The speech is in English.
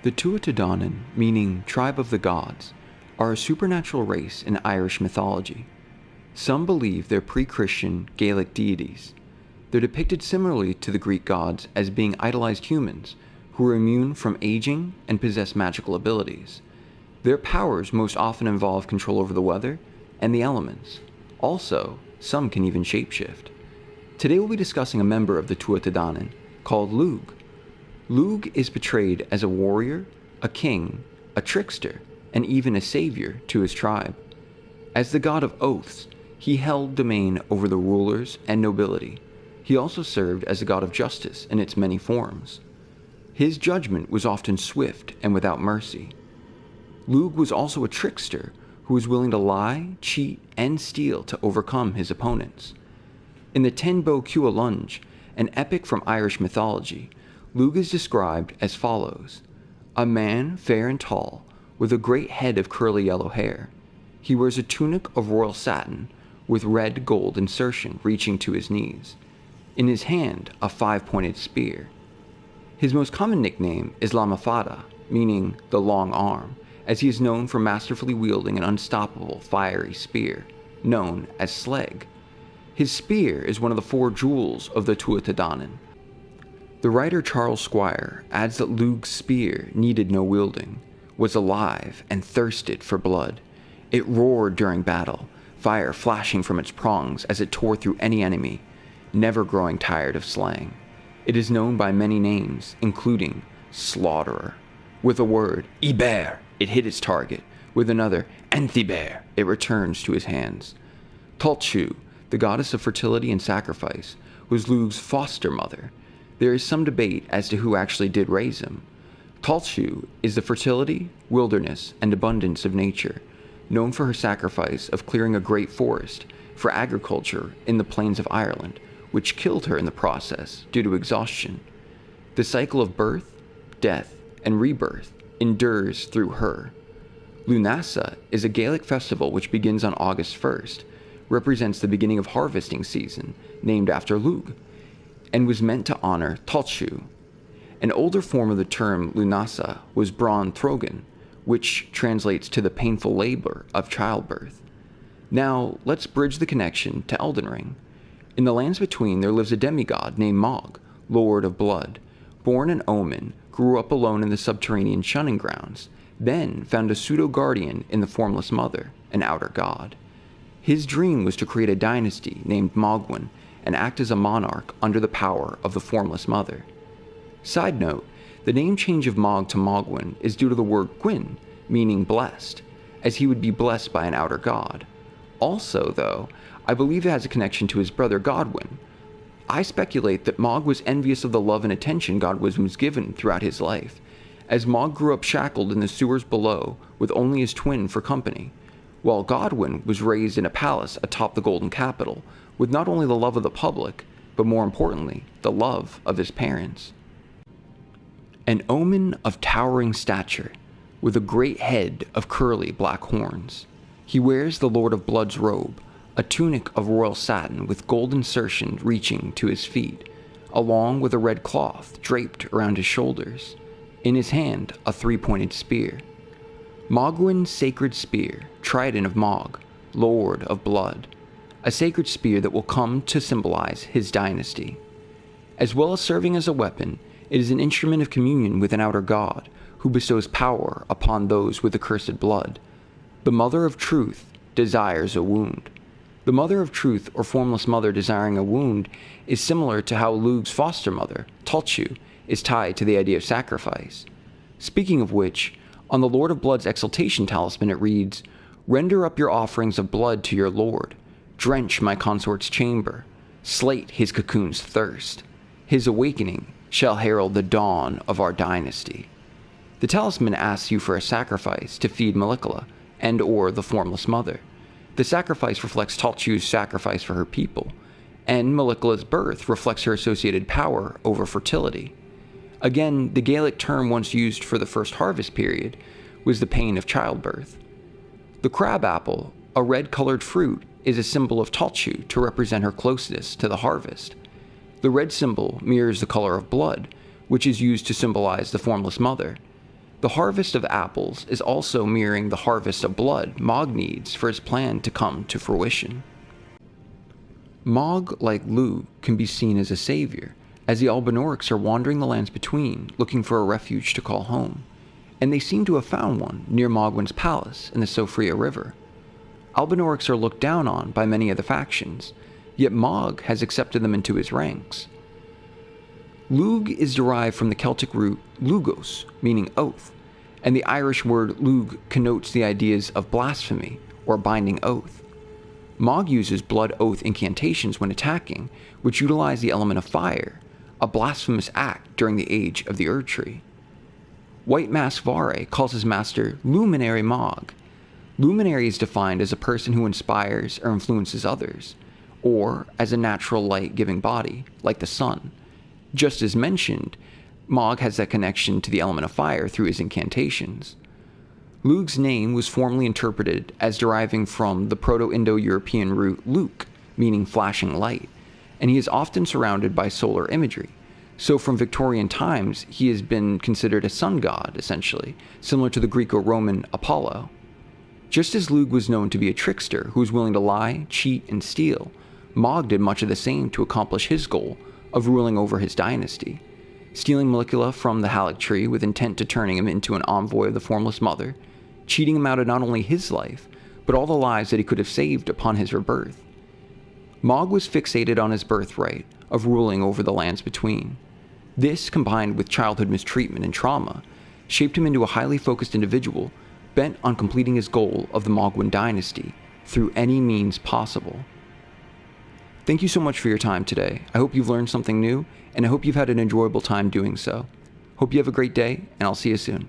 The Tuatha Dé Danann, meaning tribe of the gods, are a supernatural race in Irish mythology. Some believe they're pre-Christian Gaelic deities. They're depicted similarly to the Greek gods as being idolized humans who are immune from aging and possess magical abilities. Their powers most often involve control over the weather and the elements. Also, some can even shapeshift. Today we'll be discussing a member of the Tuatha Dé Danann called Lugh. Lugh is portrayed as a warrior, a king, a trickster, and even a savior to his tribe. As the god of oaths, he held domain over the rulers and nobility. He also served as a god of justice in its many forms. His judgment was often swift and without mercy. Lugh was also a trickster who was willing to lie, cheat, and steal to overcome his opponents. In the Ten Bow Cua Lunge, an epic from Irish mythology, Lugh is described as follows: a man fair and tall, with a great head of curly yellow hair. He wears a tunic of royal satin, with red gold insertion reaching to his knees. In his hand, a 5-pointed spear. His most common nickname is La Mafada, meaning the long arm, as he is known for masterfully wielding an unstoppable fiery spear, known as Sleg. His spear is one of the 4 jewels of the Tuatha Dé Danann. The writer Charles Squire adds that Lugh's spear needed no wielding, was alive and thirsted for blood. It roared during battle, fire flashing from its prongs as it tore through any enemy, never growing tired of slaying. It is known by many names, including Slaughterer. With a word, Iber, it hit its target. With another, Anthiber, it returns to his hands. Tulchu, the goddess of fertility and sacrifice, was Lugh's foster mother. There is some debate as to who actually did raise him. Tulchu is the fertility, wilderness, and abundance of nature, known for her sacrifice of clearing a great forest for agriculture in the plains of Ireland, which killed her in the process due to exhaustion. The cycle of birth, death, and rebirth endures through her. Lunasa is a Gaelic festival which begins on August 1st, represents the beginning of harvesting season, named after Lugh, and was meant to honor Tulchu. An older form of the term Lunasa was Bron Throgan, which translates to the painful labor of childbirth. Now, let's bridge the connection to Elden Ring. In the lands between there lives a demi-god named Mohg, Lord of Blood. Born an omen, grew up alone in the subterranean shunning grounds, then found a pseudo-guardian in the Formless Mother, an outer god. His dream was to create a dynasty named Mohgwyn and act as a monarch under the power of the Formless Mother. Side note, the name change of Mohg to Mohgwyn is due to the word Gwyn, meaning blessed, as he would be blessed by an outer god. Also, though, I believe it has a connection to his brother Godwyn. I speculate that Mohg was envious of the love and attention Godwyn was given throughout his life, as Mohg grew up shackled in the sewers below with only his twin for company, while Godwyn was raised in a palace atop the Golden Capital, with not only the love of the public, but more importantly, the love of his parents. An omen of towering stature, with a great head of curly black horns. He wears the Lord of Blood's robe, a tunic of royal satin with gold insertions reaching to his feet, along with a red cloth draped around his shoulders. In his hand, a 3-pointed spear. Mohgwyn's sacred spear, Trident of Mohg, Lord of Blood, a sacred spear that will come to symbolize his dynasty. As well as serving as a weapon, it is an instrument of communion with an outer god, who bestows power upon those with accursed blood. The Mother of Truth desires a wound. The Mother of Truth, or Formless Mother desiring a wound, is similar to how Lugh's foster mother, Tulchu, is tied to the idea of sacrifice. Speaking of which, on the Lord of Blood's exaltation talisman it reads, "Render up your offerings of blood to your Lord. Drench my consort's chamber. Slate his cocoon's thirst. His awakening shall herald the dawn of our dynasty." The talisman asks you for a sacrifice to feed Melikola and or the Formless Mother. The sacrifice reflects Tulchu's sacrifice for her people, and Melikola's birth reflects her associated power over fertility. Again, the Gaelic term once used for the first harvest period was the pain of childbirth. The crab apple, a red-colored fruit, is a symbol of Tulchu to represent her closeness to the harvest. The red symbol mirrors the color of blood, which is used to symbolize the Formless Mother. The harvest of apples is also mirroring the harvest of blood Mohg needs for his plan to come to fruition. Mohg, like Lugh, can be seen as a savior, as the Albinaurics are wandering the lands between, looking for a refuge to call home, and they seem to have found one near Mogwen's palace in the Sofria River. Albinaurics are looked down on by many of the factions, yet Mohg has accepted them into his ranks. Lugh is derived from the Celtic root lugos, meaning oath, and the Irish word lugh connotes the ideas of blasphemy, or binding oath. Mohg uses blood oath incantations when attacking, which utilize the element of fire, a blasphemous act during the age of the Erd Tree. White Mask Vare calls his master Luminary Mohg. Luminary is defined as a person who inspires or influences others, or as a natural light-giving body, like the sun. Just as mentioned, Mohg has that connection to the element of fire through his incantations. Lugh's name was formerly interpreted as deriving from the Proto-Indo-European root Lugh, meaning flashing light, and he is often surrounded by solar imagery. So from Victorian times, he has been considered a sun god, essentially, similar to the Greco-Roman Apollo. Just as Lugh was known to be a trickster who was willing to lie, cheat, and steal, Mohg did much of the same to accomplish his goal of ruling over his dynasty, stealing Molecula from the Halleck tree with intent to turning him into an envoy of the Formless Mother, cheating him out of not only his life, but all the lives that he could have saved upon his rebirth. Mohg was fixated on his birthright of ruling over the lands between. This, combined with childhood mistreatment and trauma, shaped him into a highly focused individual bent on completing his goal of the Mohgwyn dynasty through any means possible. Thank you so much for your time today. I hope you've learned something new, and I hope you've had an enjoyable time doing so. Hope you have a great day, and I'll see you soon.